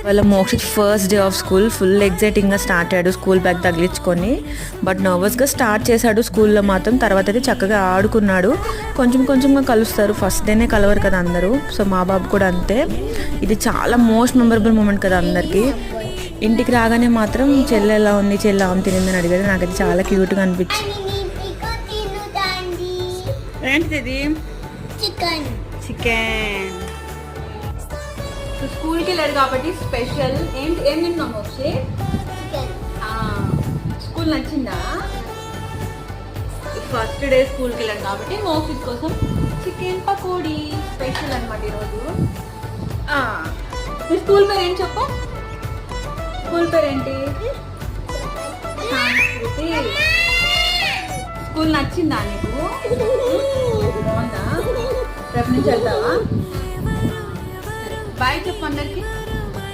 వాళ్ళ Mokshith first day of school full ఎగ్జైటింగ్గా start అయ్యాడు స్కూల్ బ్యాగ్ తగిలించుకొని. బట్ నర్వస్గా స్టార్ట్ చేశాడు స్కూల్లో మాత్రం. తర్వాత అయితే చక్కగా ఆడుకున్నాడు. కొంచెం కొంచెంగా కలుస్తారు, ఫస్ట్ డేనే కలవరు కదా అందరూ. సో మా బాబు కూడా అంతే. ఇది చాలా మోస్ట్ మెమరబుల్ మూమెంట్ కదా అందరికీ. ఇంటికి రాగానే మాత్రం చెల్లె ఎలా ఉంది, చెల్లె ఆమె తినిందని అడిగాడు. నాకైతే చాలా క్యూట్గా అనిపించింది. ఏంటిది? చికెన్. స్కూల్కి వెళ్ళాడు కాబట్టి స్పెషల్. ఏం తిన్నాం మోక్షి? స్కూల్ నచ్చిందా? ఫస్ట్ డే స్కూల్కి వెళ్ళాడు కాబట్టి మోక్షిత్ కోసం చికెన్ పకోడీ స్పెషల్ అనమాట ఈరోజు. మీ స్కూల్ పేరు ఏంటి చెప్పు? స్కూల్ పేరు ఏంటి? సంస్కృతి. స్కూల్ నచ్చిందా నీకు? బాగుందా? రేపు నుంచి వెళ్తావా? బాయ్ చెప్పు అందరికి.